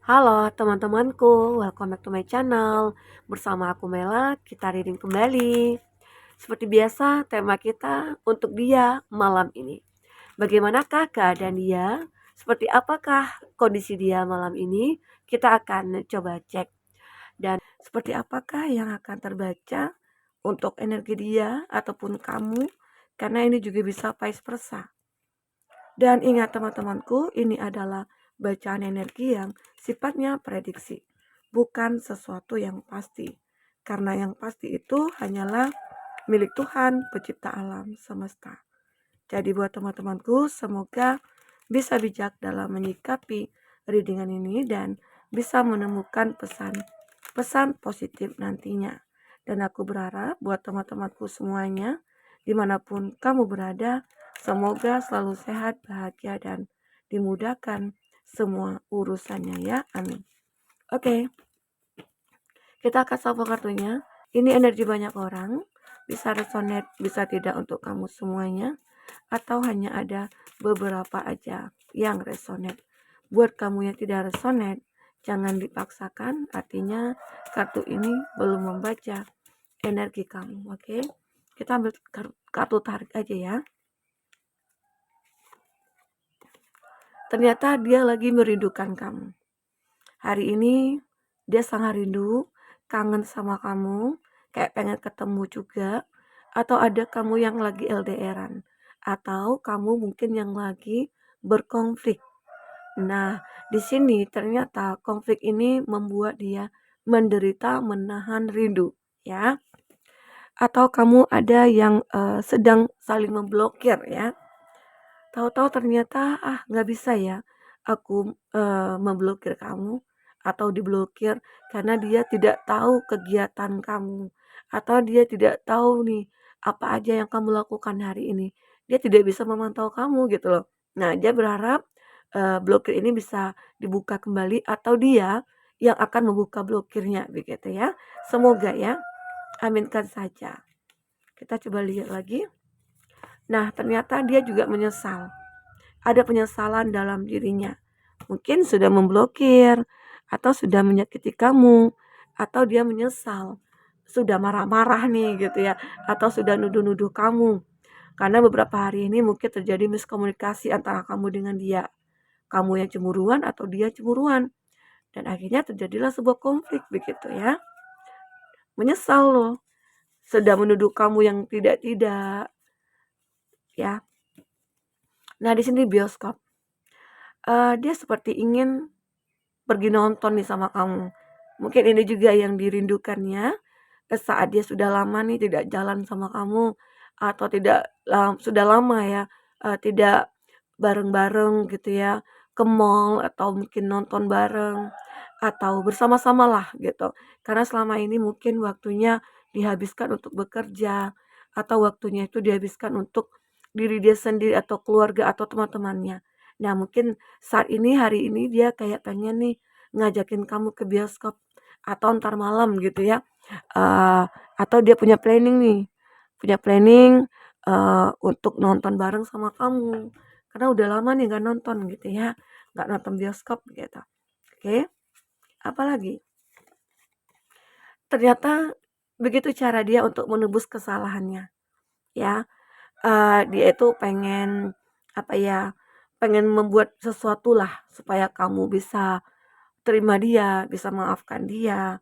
Halo teman-temanku, welcome back to my channel. Bersama aku Mela, kita reading kembali. Seperti biasa, tema kita untuk dia malam ini. Bagaimanakah keadaan dia? Seperti apakah kondisi dia malam ini? Kita akan coba cek. Dan seperti apakah yang akan terbaca untuk energi dia ataupun kamu? Karena ini juga bisa vice versa. Dan ingat teman-temanku, ini adalah bacaan energi yang sifatnya prediksi, bukan sesuatu yang pasti. Karena yang pasti itu hanyalah milik Tuhan, pencipta alam semesta. Jadi buat teman-temanku, semoga bisa bijak dalam menyikapi readingan ini dan bisa menemukan pesan positif nantinya. Dan aku berharap buat teman-temanku semuanya, dimanapun kamu berada, semoga selalu sehat, bahagia, dan dimudahkan semua urusannya ya. Amin. Oke, kita akan shuffle kartunya. Ini energi banyak orang, bisa resonate, bisa tidak untuk kamu semuanya, atau hanya ada beberapa aja yang resonate. Buat kamu yang tidak resonate, jangan dipaksakan, artinya kartu ini belum membaca energi kamu, oke? Kita ambil kartu tarik aja ya. Ternyata dia lagi merindukan kamu. Hari ini dia sangat rindu, kangen sama kamu, kayak pengen ketemu juga, atau ada kamu yang lagi LDRan, atau kamu mungkin yang lagi berkonflik. Nah, di sini ternyata konflik ini membuat dia menderita menahan rindu, ya. Atau kamu ada yang sedang saling memblokir ya. Tahu-tahu ternyata nggak bisa ya aku memblokir kamu atau diblokir karena dia tidak tahu kegiatan kamu atau dia tidak tahu nih apa aja yang kamu lakukan hari ini. Dia tidak bisa memantau kamu gitu loh. Nah, dia berharap blokir ini bisa dibuka kembali atau dia yang akan membuka blokirnya begitu ya. Semoga ya, aminkan saja. Kita coba lihat lagi. Nah, ternyata dia juga menyesal. Ada penyesalan dalam dirinya. Mungkin sudah memblokir, atau sudah menyakiti kamu, atau dia menyesal. Sudah marah-marah nih gitu ya, atau sudah nuduh-nuduh kamu. Karena beberapa hari ini mungkin terjadi miskomunikasi antara kamu dengan dia. Kamu yang cemburuan atau dia cemburuan. Dan akhirnya terjadilah sebuah konflik begitu ya. Menyesal loh. Sudah menuduh kamu yang tidak-tidak ya. Nah, di sini bioskop. Dia seperti ingin pergi nonton nih sama kamu. Mungkin ini juga yang dirindukannya saat dia sudah lama nih tidak jalan sama kamu atau sudah lama ya tidak bareng-bareng gitu ya ke mall atau mungkin nonton bareng atau bersama-sama lah gitu. Karena selama ini mungkin waktunya dihabiskan untuk bekerja atau waktunya itu dihabiskan untuk diri dia sendiri atau keluarga atau teman-temannya. Nah, mungkin saat ini hari ini dia kayak pengen nih ngajakin kamu ke bioskop atau ntar malam gitu ya. Eee, atau dia punya planning nih, untuk nonton bareng sama kamu. Karena udah lama nih nggak nonton gitu ya, nggak nonton bioskop gitu. Oke, apalagi? Ternyata begitu cara dia untuk menebus kesalahannya ya. Dia itu pengen, apa ya, pengen membuat sesuatu lah supaya kamu bisa terima dia, bisa maafkan dia,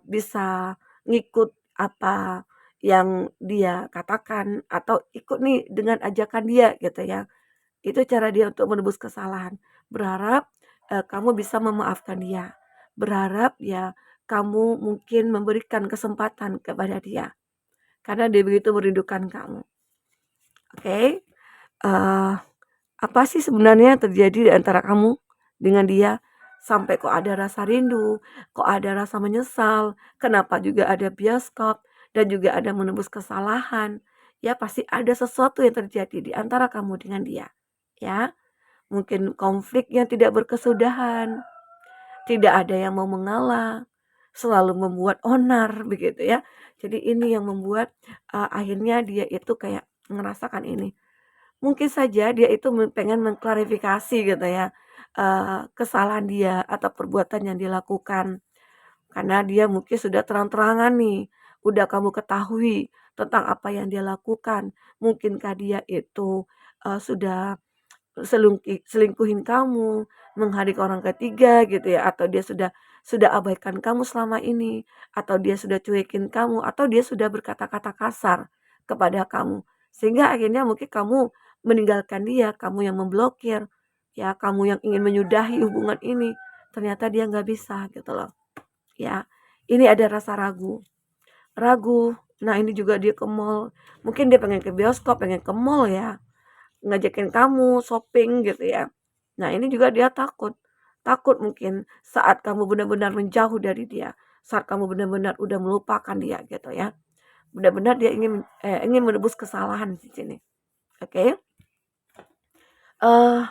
bisa ngikut apa yang dia katakan atau ikut nih dengan ajakan dia gitu ya. Itu cara dia untuk menebus kesalahan. Berharap, kamu bisa memaafkan dia. Berharap ya kamu mungkin memberikan kesempatan kepada dia, karena dia begitu merindukan kamu. Oke, apa sih sebenarnya yang terjadi di antara kamu dengan dia? Sampai kok ada rasa rindu, kok ada rasa menyesal, kenapa juga ada bioskop, dan juga ada menebus kesalahan. Ya pasti ada sesuatu yang terjadi di antara kamu dengan dia. Ya, mungkin konflik yang tidak berkesudahan, tidak ada yang mau mengalah, selalu membuat onar begitu ya. Jadi ini yang membuat akhirnya dia itu kayak ngerasakan ini. Mungkin saja dia itu pengen mengklarifikasi gitu ya, kesalahan dia atau perbuatan yang dilakukan. Karena dia mungkin sudah terang-terangan nih, udah kamu ketahui tentang apa yang dia lakukan. Mungkinkah dia itu, sudah selingkuhin kamu, menghadik orang ketiga gitu ya, atau dia sudah abaikan kamu selama ini, atau dia sudah cuekin kamu, atau dia sudah berkata-kata kasar kepada kamu. Sehingga akhirnya mungkin kamu meninggalkan dia, kamu yang memblokir, ya kamu yang ingin menyudahi hubungan ini, ternyata dia nggak bisa gitu loh, ya. Ini ada rasa ragu. Ragu, nah ini juga dia ke mall, mungkin dia pengen ke bioskop, pengen ke mall ya. Ngajakin kamu shopping gitu ya. Nah ini juga dia takut. Takut mungkin saat kamu benar-benar menjauh dari dia. Saat kamu benar-benar udah melupakan dia gitu ya. Benar-benar dia ingin menebus kesalahan di sini. Oke. Eh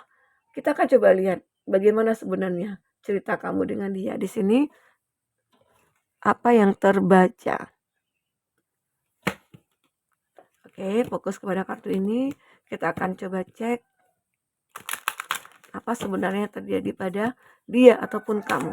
kita akan coba lihat bagaimana sebenarnya cerita kamu dengan dia di sini, apa yang terbaca. Oke, fokus kepada kartu ini. Kita akan coba cek apa sebenarnya terjadi pada dia ataupun kamu.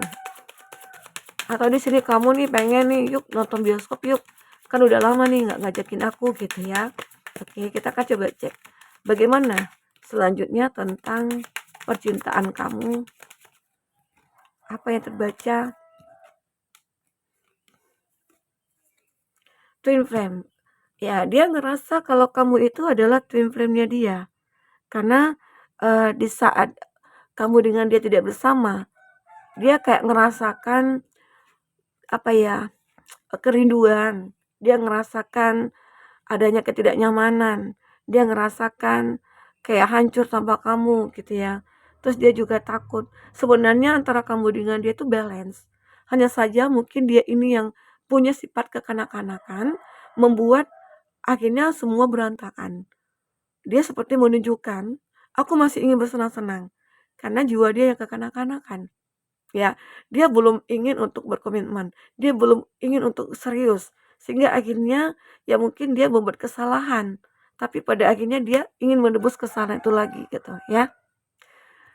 Atau di sini kamu nih pengen nih, yuk nonton bioskop yuk. Kan udah lama nih nggak ngajakin aku gitu ya. Oke, kita akan coba cek bagaimana selanjutnya tentang percintaan kamu. Apa yang terbaca? Twin flame. Ya, dia ngerasa kalau kamu itu adalah twin flame-nya dia. Karena di saat kamu dengan dia tidak bersama, dia kayak ngerasakan apa ya, kerinduan. Dia ngerasakan adanya ketidaknyamanan, dia ngerasakan kayak hancur tanpa kamu gitu ya. Terus dia juga takut. Sebenarnya antara kamu dengan dia itu balance. Hanya saja mungkin dia ini yang punya sifat kekanak-kanakan, membuat akhirnya semua berantakan. Dia seperti menunjukkan, aku masih ingin bersenang-senang. Karena jiwa dia yang kekanak-kanakan. Ya, dia belum ingin untuk berkomitmen, dia belum ingin untuk serius, sehingga akhirnya ya mungkin dia membuat kesalahan, tapi pada akhirnya dia ingin menebus kesalahan itu lagi gitu ya.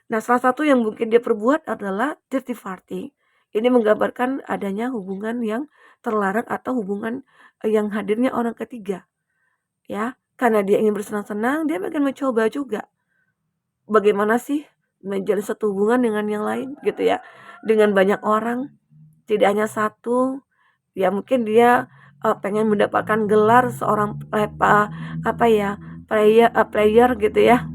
Nah, salah satu yang mungkin dia perbuat adalah dirty party. Ini menggambarkan adanya hubungan yang terlarang atau hubungan yang hadirnya orang ketiga ya. Karena dia ingin bersenang-senang, dia akan mencoba juga bagaimana sih menjalin satu hubungan dengan yang lain gitu ya, dengan banyak orang, tidak hanya satu. Ya mungkin dia pengen mendapatkan gelar seorang apa ya, player gitu ya,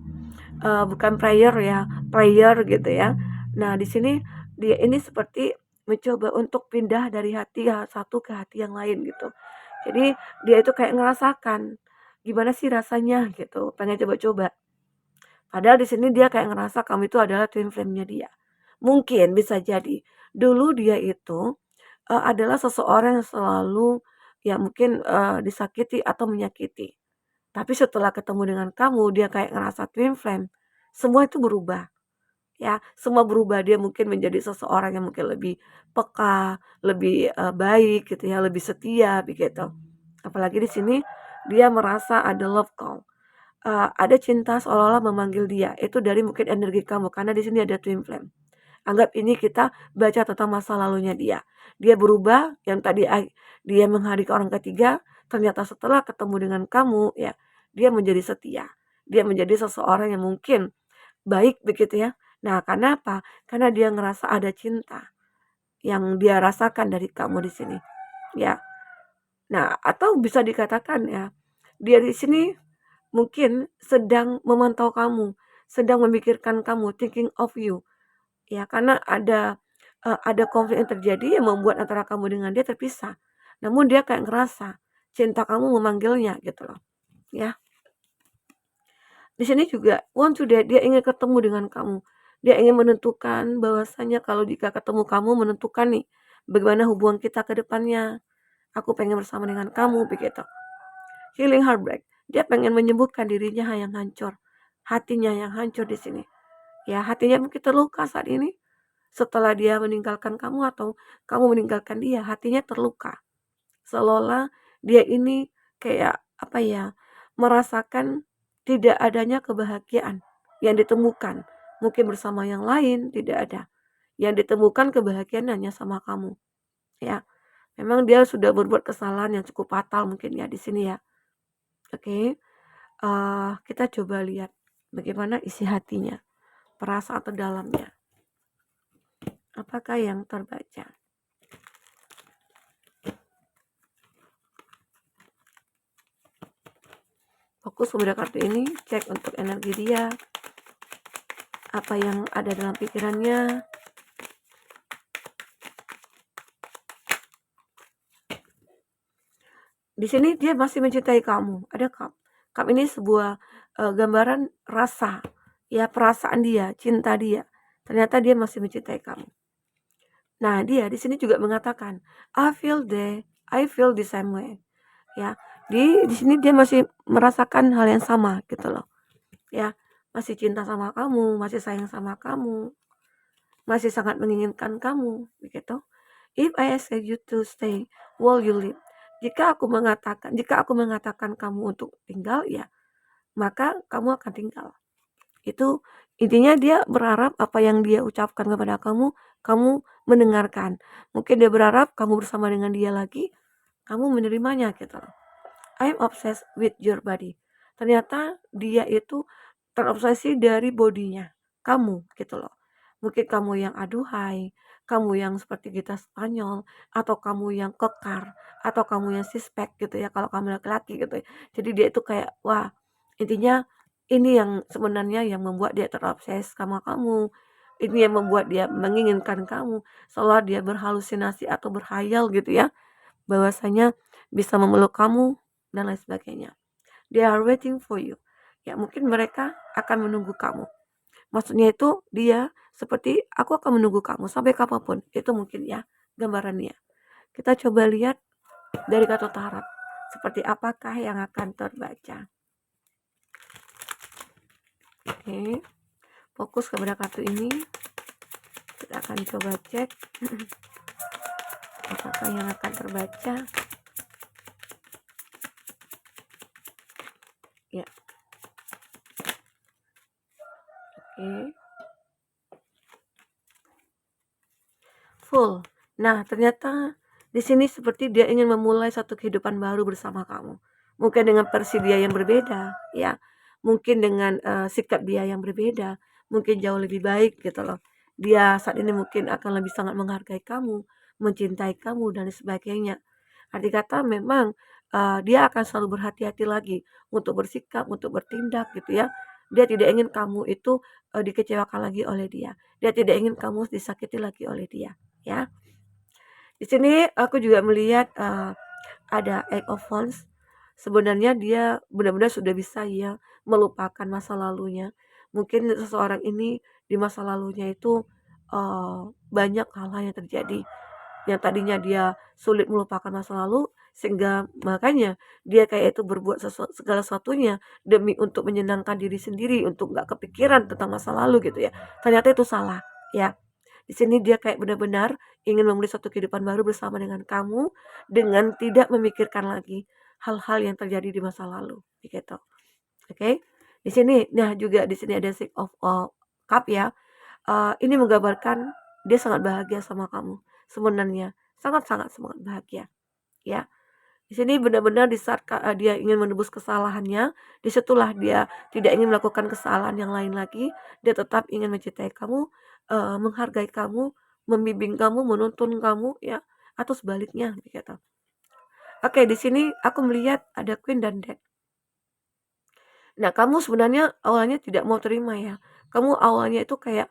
bukan player ya, player gitu ya. Nah di sini dia ini seperti mencoba untuk pindah dari hati yang satu ke hati yang lain gitu. Jadi dia itu kayak ngerasakan gimana sih rasanya gitu, pengen coba-coba. Padahal di sini dia kayak ngerasa kamu itu adalah twin flame-nya dia. Mungkin bisa jadi dulu dia itu adalah seseorang yang selalu ya mungkin disakiti atau menyakiti. Tapi setelah ketemu dengan kamu, dia kayak ngerasa twin flame. Semua itu berubah. Ya, semua berubah. Dia mungkin menjadi seseorang yang mungkin lebih peka, lebih baik gitu ya, lebih setia begitu. Apalagi di sini dia merasa ada love call. Ada cinta seolah-olah memanggil dia, itu dari mungkin energi kamu, karena di sini ada twin flame. Anggap ini kita baca tentang masa lalunya dia. Dia berubah, yang tadi dia menghadik orang ketiga, ternyata setelah ketemu dengan kamu, ya, dia menjadi setia. Dia menjadi seseorang yang mungkin baik begitu ya. Nah, karena apa? Karena dia ngerasa ada cinta yang dia rasakan dari kamu di sini, ya. Nah, atau bisa dikatakan ya, dia di sini mungkin sedang memantau kamu, sedang memikirkan kamu, thinking of you. Ya, karena ada konflik yang terjadi yang membuat antara kamu dengan dia terpisah. Namun dia kayak ngerasa cinta kamu memanggilnya gitu loh, ya. Di sini juga want to that, dia ingin ketemu dengan kamu. Dia ingin menentukan bahwasanya kalau jika ketemu kamu menentukan nih bagaimana hubungan kita ke depannya. Aku pengen bersama dengan kamu begitu. Healing heartbreak. Dia pengen menyembuhkan dirinya yang hancur. Hatinya yang hancur di sini. Ya, hatinya mungkin terluka saat ini. Setelah dia meninggalkan kamu atau kamu meninggalkan dia, hatinya terluka. Seolah-olah dia ini kayak apa ya, merasakan tidak adanya kebahagiaan yang ditemukan. mungkin bersama yang lain, tidak ada. Yang ditemukan kebahagiaan hanya sama kamu, ya. Memang dia sudah berbuat kesalahan yang cukup fatal mungkin ya di sini ya. Oke, kita coba lihat bagaimana isi hatinya, perasaan terdalamnya. Apakah yang terbaca? Fokus kepada kartu ini, cek untuk energi dia, apa yang ada dalam pikirannya. Di sini dia masih mencintai kamu, ada cup. Cup ini sebuah gambaran rasa, ya perasaan dia, cinta dia. Ternyata dia masih mencintai kamu. Nah, dia di sini juga mengatakan, I feel the same way. Ya, di sini dia masih merasakan hal yang sama gitu loh. Ya, masih cinta sama kamu, masih sayang sama kamu, masih sangat menginginkan kamu, begitu. If I ask you to stay, will you leave? Jika aku mengatakan kamu untuk tinggal, ya, maka kamu akan tinggal. Itu intinya dia berharap apa yang dia ucapkan kepada kamu mendengarkan. Mungkin dia berharap kamu bersama dengan dia lagi, kamu menerimanya gitu loh. I'm obsessed with your body. Ternyata dia itu terobsesi dari bodinya, kamu gitu loh. Mungkin kamu yang aduhai, kamu yang seperti gitar Spanyol, atau kamu yang kekar, atau kamu yang sispek gitu ya, kalau kamu laki-laki gitu ya. Jadi dia itu kayak, wah, intinya ini yang sebenarnya yang membuat dia terobses sama kamu. Ini yang membuat dia menginginkan kamu, seolah dia berhalusinasi atau berhayal gitu ya, bahwasanya bisa memeluk kamu dan lain sebagainya. They are waiting for you. Ya, mungkin mereka akan menunggu kamu. Maksudnya itu dia seperti aku akan menunggu kamu sampai kapanpun. Itu mungkin ya gambarannya. Kita coba lihat dari kartu tarot. Seperti apakah yang akan terbaca. Oke. Fokus kepada kartu ini. Kita akan coba cek. Apakah yang akan terbaca. Ya. Oke. Full. Nah, ternyata di sini seperti dia ingin memulai satu kehidupan baru bersama kamu. Mungkin dengan versi dia yang berbeda, ya. Mungkin dengan sikap dia yang berbeda, mungkin jauh lebih baik gitu loh. Dia saat ini mungkin akan lebih sangat menghargai kamu, mencintai kamu dan sebagainya. Arti kata memang dia akan selalu berhati-hati lagi untuk bersikap, untuk bertindak gitu ya. Dia tidak ingin kamu itu dikecewakan lagi oleh dia. Dia tidak ingin kamu disakiti lagi oleh dia, ya. Di sini aku juga melihat ada Eight of Wands. Sebenarnya dia benar-benar sudah bisa ya melupakan masa lalunya. Mungkin seseorang ini di masa lalunya itu banyak hal-hal yang terjadi. Yang tadinya dia sulit melupakan masa lalu, sehingga makanya dia kayak itu berbuat segala sesuatunya demi untuk menyenangkan diri sendiri, untuk nggak kepikiran tentang masa lalu gitu ya. Ternyata itu salah, ya. Di sini dia kayak benar-benar ingin memulai suatu kehidupan baru bersama dengan kamu, dengan tidak memikirkan lagi hal-hal yang terjadi di masa lalu, begitu. Oke. Di sini, nah juga di sini ada Six of Cup ya. Ini menggambarkan dia sangat bahagia sama kamu. Sebenarnya sangat-sangat semangat bahagia, ya. Di sini benar-benar di saat dia ingin menebus kesalahannya, disitulah dia tidak ingin melakukan kesalahan yang lain lagi. Dia tetap ingin mencintai kamu, menghargai kamu, membimbing kamu, menuntun kamu, ya, atau sebaliknya begitu. Oke, di sini aku melihat ada Queen dan Death. Nah, kamu sebenarnya awalnya tidak mau terima ya. Kamu awalnya itu kayak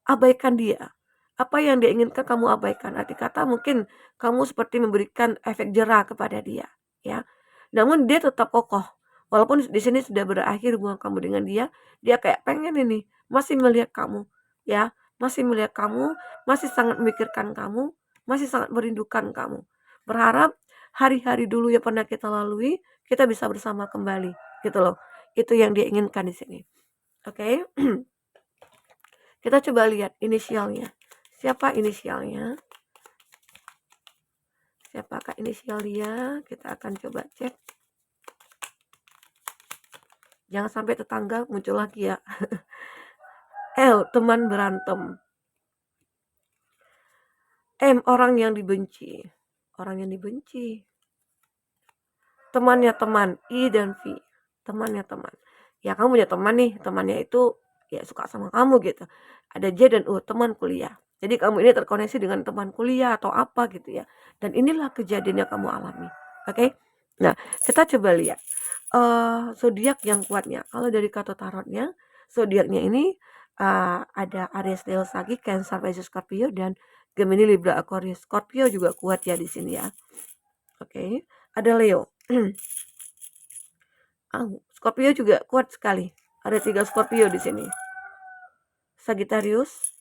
abaikan dia. Apa yang dia inginkan kamu abaikan. Arti kata mungkin kamu seperti memberikan efek jerah kepada dia, ya. Namun dia tetap kokoh. Walaupun di sini sudah berakhir hubungan kamu dengan dia kayak pengen ini, masih melihat kamu, ya. Masih melihat kamu, masih sangat memikirkan kamu, masih sangat merindukan kamu. Berharap hari-hari dulu yang pernah kita lalui, kita bisa bersama kembali, gitu loh. Itu yang dia inginkan di sini. Oke. Kita coba lihat inisialnya. Siapa inisialnya? Siapakah inisial dia? Kita akan coba cek. Jangan sampai tetangga muncul lagi ya. L, teman berantem. M, orang yang dibenci. Orang yang dibenci. Temannya teman, I dan V. Temannya teman. Ya kamu punya teman nih, temannya itu ya suka sama kamu gitu. Ada J dan U, teman kuliah. Jadi kamu ini terkoneksi dengan teman kuliah atau apa gitu ya. Dan inilah kejadian yang kamu alami. Oke? Nah, kita coba lihat zodiak yang kuatnya. Kalau dari kartu tarotnya, zodiaknya ini ada Aries, Leo, Sagi, Cancer, Pisces, Scorpio dan Gemini, Libra, Aquarius. Scorpio juga kuat ya di sini ya. Oke, ada Leo. Scorpio juga kuat sekali. Ada 3 Scorpio di sini. Sagittarius,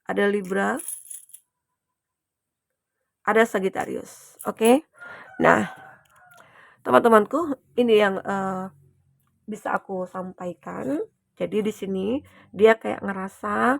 ada Libra, ada Sagittarius. Oke. Nah, teman-temanku, ini yang bisa aku sampaikan. Jadi di sini dia kayak ngerasa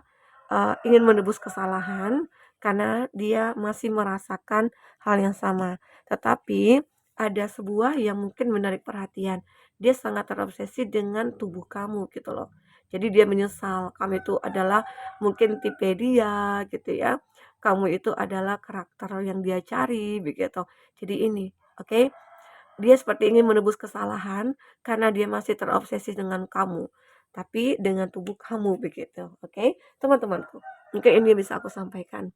ingin menebus kesalahan karena dia masih merasakan hal yang sama. Tetapi ada sebuah yang mungkin menarik perhatian. Dia sangat terobsesi dengan tubuh kamu gitu loh. Jadi dia menyesal kamu itu adalah mungkin tipe dia gitu ya. Kamu itu adalah karakter yang dia cari begitu. Jadi ini, oke? Dia seperti ingin menebus kesalahan karena dia masih terobsesi dengan kamu, tapi dengan tubuh kamu begitu, oke? Teman-temanku, mungkin ini bisa aku sampaikan.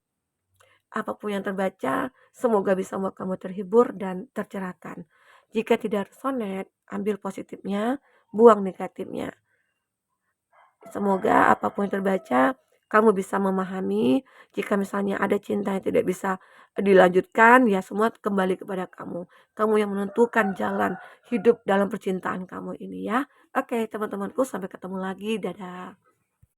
Apapun yang terbaca, semoga bisa membuat kamu terhibur dan tercerahkan. Jika tidak resonate, ambil positifnya, buang negatifnya. Semoga apapun yang terbaca, kamu bisa memahami. Jika misalnya ada cinta yang tidak bisa dilanjutkan, ya semua kembali kepada kamu. Kamu yang menentukan jalan hidup dalam percintaan kamu ini ya. Oke, teman-temanku, sampai ketemu lagi. Dadah.